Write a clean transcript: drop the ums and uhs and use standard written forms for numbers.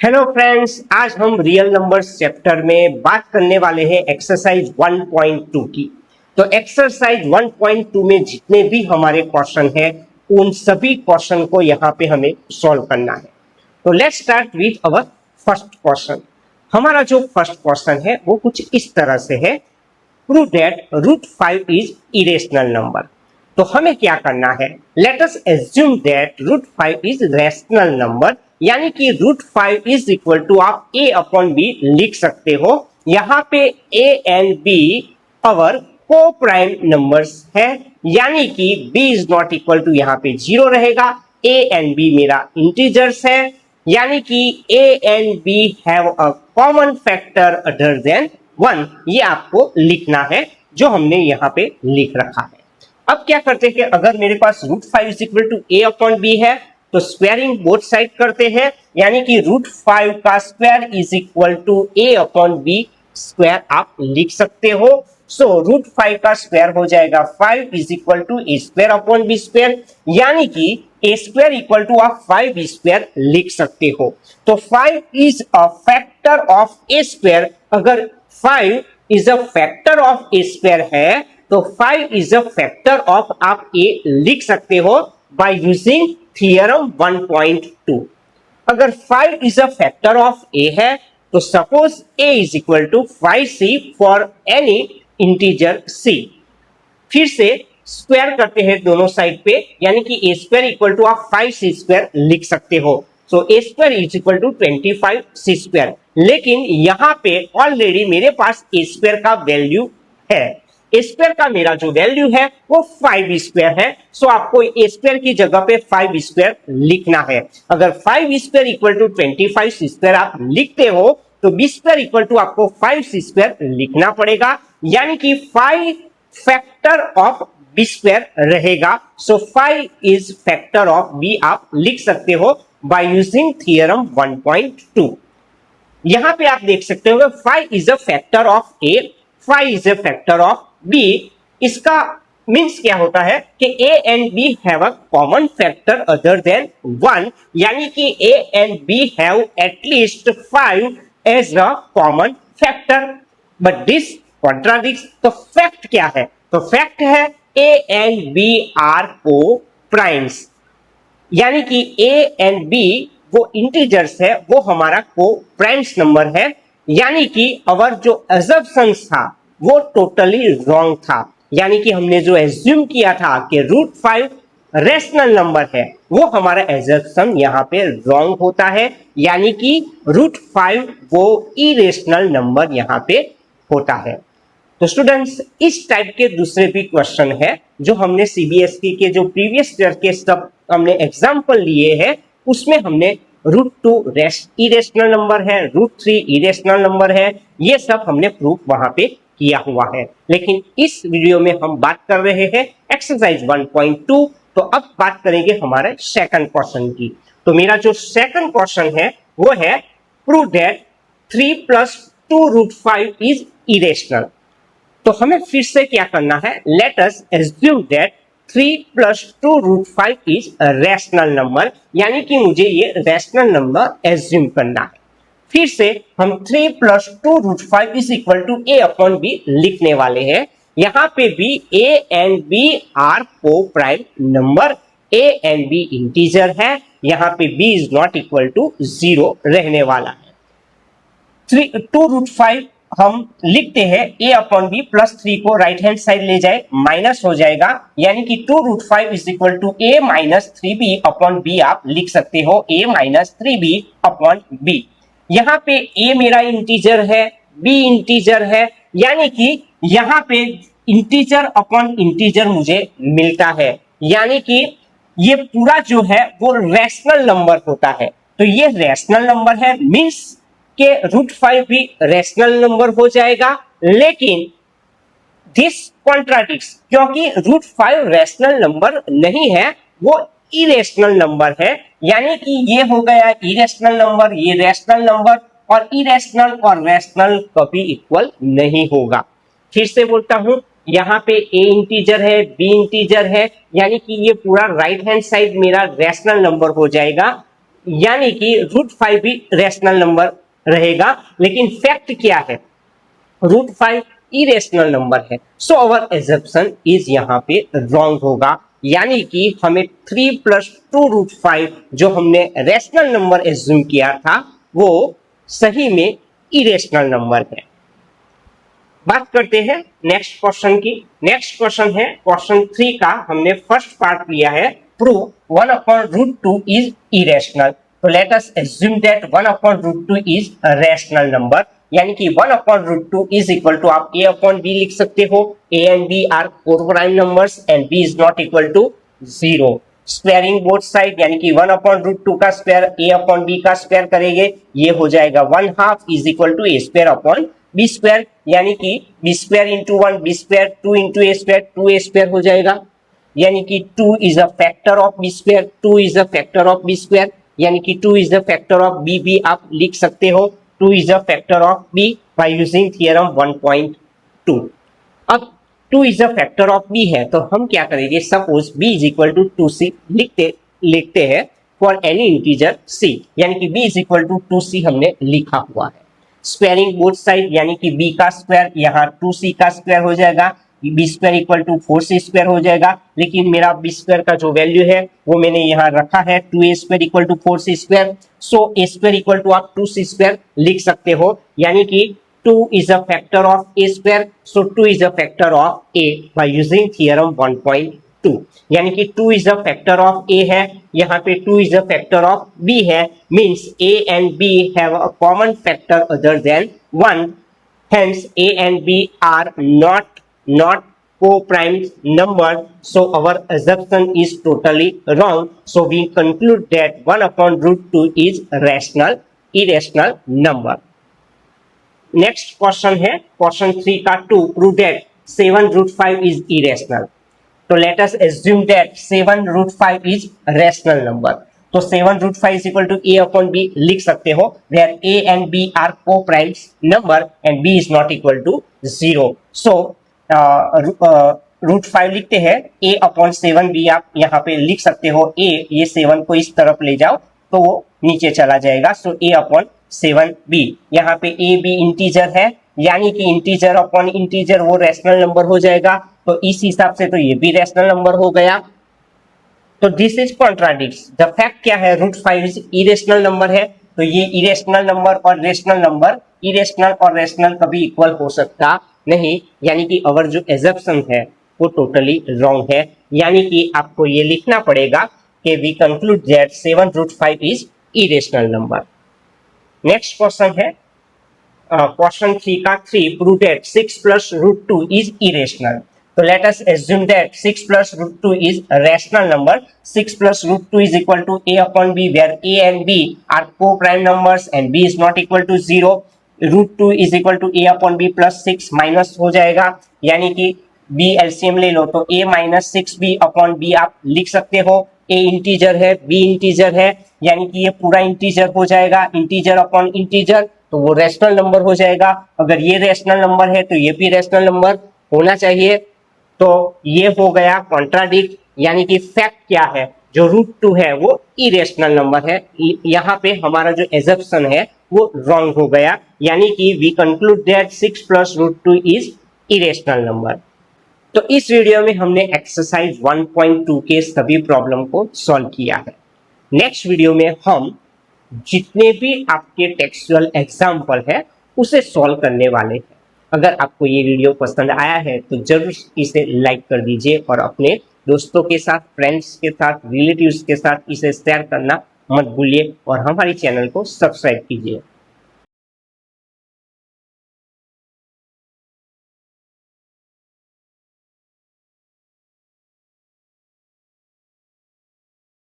Hello friends, आज हम real numbers chapter में बात करने वाले हैं एक्सरसाइज 1.2 की। तो एक्सरसाइज 1.2 में जितने भी हमारे क्वेश्चन हैं उन सभी क्वेश्चन को यहाँ पे हमें सॉल्व करना है। तो let's start with our first question. हमारा जो फर्स्ट क्वेश्चन है वो कुछ इस तरह से है, prove that √5 is irrational number. तो हमें क्या करना है, late us assume that √5 is rational number, यानी कि √5 इज इक्वल टू आप a अपॉन बी लिख सकते हो। यहाँ पे a एंड b अवर को प्राइम नंबर्स है, यानी कि b is not equal to यहाँ पे 0 रहेगा। a एंड b मेरा इंटीजर्स है, यानी कि a and b have a common factor other than 1। ये आपको लिखना है जो हमने यहाँ पे लिख रखा है। अब क्या करते हैं, अगर मेरे पास √5 is equal to a upon B है तो स्क्वायरिंग बोथ साइड करते हैं, यानी कि √5 का square is equal to a upon B square आप लिख सकते हो। सो √5 का स्क्वायर हो जाएगा 5 is equal to a square upon b square, यानी कि a स्क्वायर इक्वल टू आप 5 स्क्वायर लिख सकते हो। तो 5 is a factor of a square. अगर 5 is a factor of a square है तो 5 इज अ फैक्टर ऑफ आप a लिख सकते हो बाय यूजिंग थियरम 1.2। अगर 5 is a factor of a है तो suppose a is equal to 5c for any integer c। फिर से स्क्वायर करते हैं दोनों साइड पे, यानी कि a स्क्वायर इक्वल टू आप 5c स्क्वायर लिख सकते हो। So a square is equal to 25c square. लेकिन यहाँ पे ऑलरेडी मेरे पास a स्क्वायर का वैल्यू है। a स्क्वायर का मेरा जो वैल्यू है वो 5 स्क्वायर है। सो आपको a स्क्वायर की जगह पे 5 स्क्वायर लिखना है। अगर 5 स्क्वायर इक्वल टू 25 स्क्वायर आप लिखते हो तो b स्क्वायर इक्वल टू आपको 5 स्क्वायर लिखना पड़ेगा, यानी कि 5 फैक्टर ऑफ b स्क्वायर रहेगा। सो 5 इज फैक्टर ऑफ b आप लिख सकते हो बाय यूजिंग थियरम 1.2। यहां पे आप देख सकते हो 5 is a factor of a, 5 is a factor of b। इसका मीन्स क्या होता है कि a and b have a common factor other than 1, यानी कि a and b have at least 5 as a common factor. But this contradicts. तो fact क्या है, तो फैक्ट है a and b are coprimes, यानी कि a एंड b वो इंटीजर्स है, वो हमारा को प्राइम्स नंबर है, यानी कि अवर जो अजम्पशंस था वो टोटली रॉन्ग था। यानी कि हमने जो एज्यूम किया था कि √5 रैशनल नंबर है वो हमारा एजम्पशन यहाँ पे रॉन्ग होता है, यानी कि √5 वो इरेशनल नंबर यहाँ पे होता है। तो स्टूडेंट्स, इस टाइप के दूसरे भी क्वेश्चन है जो हमने सीबीएसई के जो प्रीवियस ईयर के सब हमने एग्जाम्पल लिए हैं, उसमें हमने √2 इरेशनल नंबर है, √3 इरेशनल नंबर है, ये सब हमने प्रूफ वहां पे किया हुआ है। लेकिन इस वीडियो में हम बात कर रहे हैं एक्सरसाइज 1.2। तो अब बात करेंगे हमारे सेकंड क्वेश्चन की। तो मेरा जो सेकंड क्वेश्चन है वो है, प्रूव दैट 3 + 2√5 इज इरेशनल। तो हमें फिर से क्या करना है, late us assume that 3 + 2√5 is rational number, यानी कि मुझे ये रैशनल नंबर एज्यूम करना है। फिर से हम 3 + 2√5 is equal to a upon b लिखने वाले हैं। यहाँ पे भी a and b are coprime number, a and b integer है, यहाँ पे b is not equal to 0 रहने वाला है। 2√5 हम लिखते हैं a अपॉन b प्लस 3 को राइट हैंड साइड ले जाए माइनस हो जाएगा, यानी कि 2√5 is equal to a - 3b upon b आप लिख सकते हो, a - 3b अपॉन b। यहाँ पे a मेरा इंटीजर है, b इंटीजर है, यानी कि यहाँ पे इंटीजर अपॉन इंटीजर मुझे मिलता है, यानी कि ये पूरा जो है वो रैशनल नंबर होता है। तो ये रैशनल नंबर है, मीन्स के √5 भी रैशनल नंबर हो जाएगा। लेकिन दिस कॉन्ट्राडिक्ट्स, क्योंकि √5 रैशनल नंबर नहीं है, वो इरेशनल नंबर है, यानी कि ये हो गया इरेशनल नंबर, ये रैशनल नंबर, और इरेशनल और रैशनल कभी इक्वल नहीं होगा। फिर से बोलता हूं, यहाँ पे a इंटीजर है, b इंटीजर है, यानी कि ये पूरा राइट हैंड साइड मेरा रैशनल नंबर हो जाएगा। यानी कि √5 भी रेशनल नंबर रहेगा, लेकिन फैक्ट क्या है, √5 इरेशनल नंबर है। सो अवर एजम्पशन इज यहाँ पे रॉन्ग होगा, यानी कि हमें 3 + 2√5 जो हमने रेशनल नंबर एज्यूम किया था वो सही में इरेशनल नंबर है। बात करते हैं नेक्स्ट क्वेश्चन की। नेक्स्ट क्वेश्चन है क्वेश्चन 3 का, हमने फर्स्ट पार्ट लिया है, प्रूव 1/√2 इज इरेशनल। तो let us assume that 1/√2 is a rational number, यानी कि 1/√2 इज इक्वल टू आप a/b लिख सकते हो। a and b are 4 prime numbers and b is not equal to 0। Squaring both side, यानी कि 1/√2 का स्क्वायर a/b का स्क्वायर करेंगे, ये हो जाएगा 1/2 is equal to a² b square, यानी कि b square into 1 b square, 2 into a square 2a² हो जाएगा, यानी कि 2 is a factor of b square, 2 is a factor of b square, यानी कि 2 is a factor of b भी आप लिख सकते हो, 2 is a factor of b by using theorem 1.2। अब 2 is a factor of b है तो हम क्या करेंगे, suppose b is equal to 2c लिखते हैं फॉर एनी इंटीजर c, यानी कि b is equal to 2c हमने लिखा हुआ है। स्क्वायरिंग बोथ साइड, यानी कि b का स्क्वायर यहाँ 2c का स्क्वायर हो जाएगा, b square equal to 4c² हो जाएगा, लेकिन मेरा b स्क्वायर का जो वैल्यू है वो मैंने यहाँ रखा है 2a² equal to 4c², so a² equal to आप 2c² लिख सकते हो, यानी कि 2 is a factor of a square, so 2 is a factor of a by using theorem 1.2, यानी कि 2 is a factor of a है, यहाँ पे 2 is a factor of b है, means a and b have a common factor other than 1, hence a and b are not co-prime number, so our assumption is totally wrong, so we conclude that 1/√2 is irrational number। Next question है question 3 का 2, prove that 7√5 is irrational. तो let us assume that 7√5 is rational number. तो 7√5 is equal to a/b लिख सकते हो, where a and b are coprime number and b is not equal to 0। So √5 लिखते हैं, a/7 भी आप यहाँ पे लिख सकते हो, a ये 7 को इस तरफ ले जाओ तो वो नीचे चला जाएगा, सो a/7b, यहाँ पे a b इंटीजर है, यानी कि इंटीजर अपॉन इंटीजर वो रेशनल नंबर हो जाएगा, तो इस हिसाब से तो ये भी रेशनल नंबर हो गया। तो this is contradicts the fact, क्या है, √5 इज इरेशनल नंबर है, तो ये इरेशनल नंबर और रेशनल नंबर, इरेशनल और रेशनल कभी इक्वल हो सकता नहीं, यानी कि अवर जो एजम्पशन है वो टोटली रॉन्ग है, यानी कि आपको ये लिखना पड़ेगा कि we conclude that 7√5 is irrational number. Next question है क्वेश्चन 3 का 3, प्रूव दैट 6 + √2 इज इरेशनल। तो let us assume that 6 + √2 is a rational number. 6 + √2 is equal to a/b, where a and b are coprime numbers and b is not equal to 0। √2 is equal to a/b + 6 minus हो जाएगा, यानी कि b LCM ले लो तो a - 6b/b आप लिख सकते हो, a इंटीजर है b इंटीजर है, यानी कि ये पूरा इंटीजर हो जाएगा, इंटीजर अपॉन इंटीजर, तो वो रेशनल नंबर हो जाएगा। अगर ये रेशनल नंबर है तो ये भी रेशनल नंबर होना चाहिए, तो ये हो गया कॉन्ट्राडिक्ट, यानी कि फैक्ट क्या है, जो √2 है वो इरेशनल नंबर है, यहाँ पे हमारा जो एजम्पशन है वो रॉन्ग हो गया, यानी कि we conclude that 6 + √2 is irrational number. तो इस वीडियो में हमने एक्सरसाइज 1.2 के सभी प्रॉब्लम को सॉल्व किया है। नेक्स्ट वीडियो में हम जितने भी आपके टेक्सचुअल एग्जाम्पल है उसे सॉल्व करने वाले हैं। अगर आपको ये वीडियो पसंद आया है तो जरूर इसे लाइक कर दीजिए और अपने दोस्तों के साथ, फ्रेंड्स के साथ, रिलेटिव्स के साथ इसे शेयर करना मत भूलिए और हमारे चैनल को सब्सक्राइब कीजिए।